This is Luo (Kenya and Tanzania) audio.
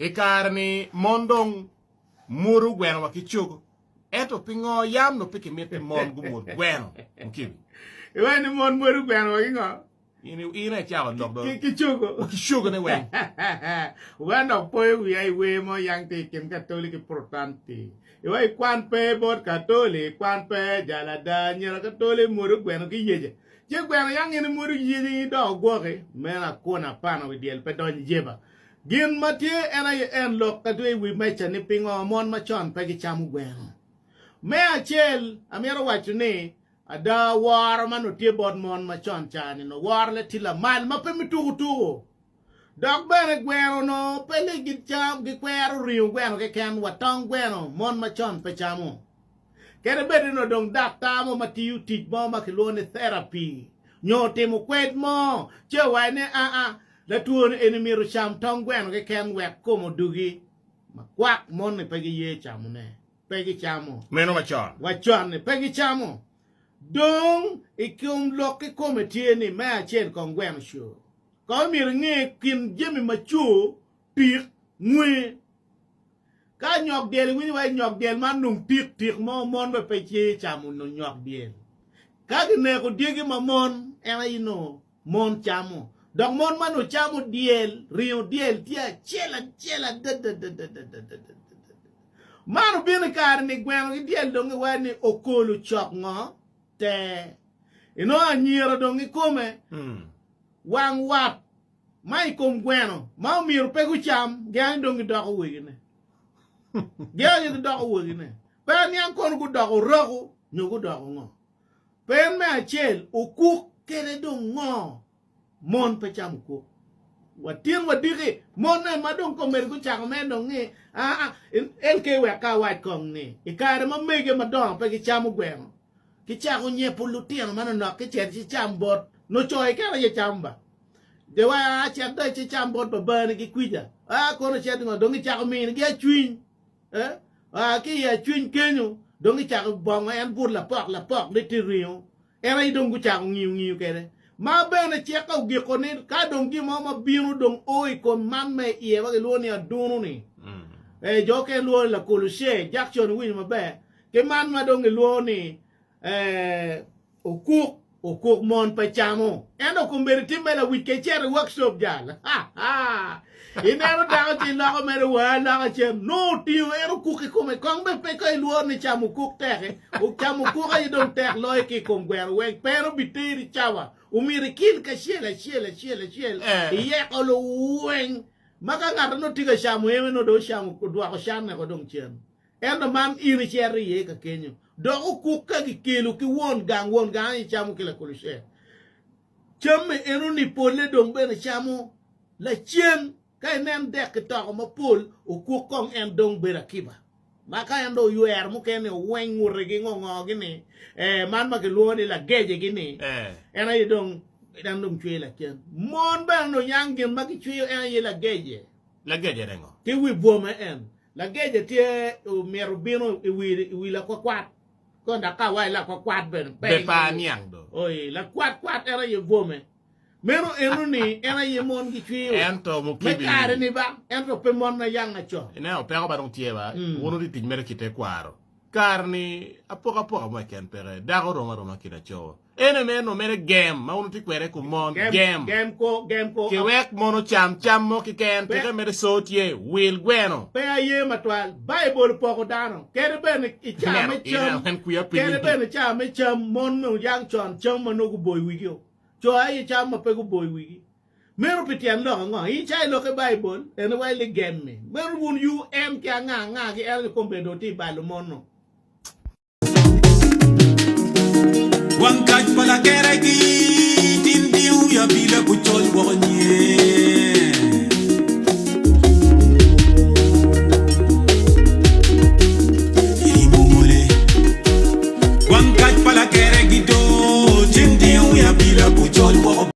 Ikarni mondong muru Gweno wakichugo. Eto pingo yam no piki mete mon gumur Gweno. Mkibi. Iwe ni mon muru Gweno wakingo. Ina chawa dokdo. Kichugo. Kishugo ne wen. Wanda poe iwe mo yang te kem Catholic Protestante. Iwe kwan pe bot Catholic, kwan pe jalada nyera Catholic muru Gweno ki yeje. Je Gweno yang ini muru yeje do gwoke. Mena kona Apana with Dyel pe Donyo Ijeba. Gin matie ena ye en lok kadwe wi mecha ni pingo mon machon pe ki chamu Gweno. Me achel amiero wacho ni ada war manu tie bod mon machon chani no war le tila mal ma pe mitugu. Dog bene Gweno no pele git cham gi kwero riu Gweno ke ken watong Gweno mon machon pe chamu. Kere bede no dong dakta mo matiu tich mo makilone therapy. Nyote mo kwed mo che wane la tuon enemy ro cham tong Gweno ke ken wek komo dugi. Makwak mon ne pegi ye chamu ne. Pegi chamu. Meno machon. Wachon ne pegi chamu. Dong ikum loke komite ni ma chen kong Gweno show. Ko mi nge kin jemi machu pik ngwe. Ka nyok del wi wa nyok del man nung pik mo mon be pe che chamu no nyok del. Ka ne ko digi ma mon ena ino mon chamu. Dok mon manu chamu Dyel rio Dyel tia chela Manu bini kar ni Gweno ki Dyel dongi wani okolu chok ngo te ino anyira dongi kome wang wap mai kom Gweno mau miru pegu cham gyan dongi doko wigine gyan doko wigine pen yang kon ku doko rogu nyugu doko ngo pen me achel ukuk kere dong ngo mon pe cham ku watin wadiri mon na madong komer ku chak men dong ni el ke we ka wat kong ni ikare ma mege madong pe ki cham Gweno ki chak nye pulutien man no ki chen chi cham bot no choy ka ye cham ba de wa chen da chi cham bot ba ni ki kwija ko no chen ngo dong ki chak mi ni ge chwin ki ye chwin kenyu dong ki chak bong en bur la pok de ti rio era I dong ku chak ngiu kere ma bene cheka ugi koni ka dong ki ma binu dong oi kon man me ie wa lo ni adunu ni jo ke lo la kolushe jackson wi ma be ke man ma dong lo ni okuk mon pa chamo endo kumberi timbela wi ke chere workshop jala inero dawo ti la ko mere wa la ka chem no ti ero kuki come kong be pe ko lo ni chamo kuk tere o chamo kuk ai dong ter lo ki kom Gweno we pero bitiri chawa umiri kil ka shela iye ko lo wen maka ngata no tiga shamu ewe no do shamu ko dwa ko shanne ko dong chen endo man iri cherry ye ka kenyo do ku ka ki kilo ki won gang I shamu kila kulishe chemme eno ni pole dong be na shamu la chen kai nem dek to ko ma pol o ku kong en dong be rakiba maka endo yuer mu kene wen ngure gi ngongo gini man ma ke lo ni la geje gini ena I dong dan dong chwe la chen mon ba no yang gen ma ki chwe ena ye la geje rengo ti wi bo ma en la geje tie o merubino wi la kwat ko da ka wa la kwat be pa niang do oi la kwat era ye bo me mero enu ni era ye mon ki chwe ento mo kibi me kare ni ba ento pe mon na yang acho ina o pero ba dong tie ba wono di tin mere kite kwaro karni apoka mo ken pere dago roma kina cho ene no mere game ma uno ti kwere ku mon game ko ki wek mono cham mo ki ken pere mere sotie will Gweno pe aye matwal bible poko dano kere ben I cham kere ben cham mon no yang cham no ku boy wigio cho aye cham ma pe ku boy wigi mero pitian lo ngo I chai lo ke bible ene wa le game me mero bun you em kya nga ki el ko be do ti balo mono One catch for la kera ki tin diu ya bila kuchol bonye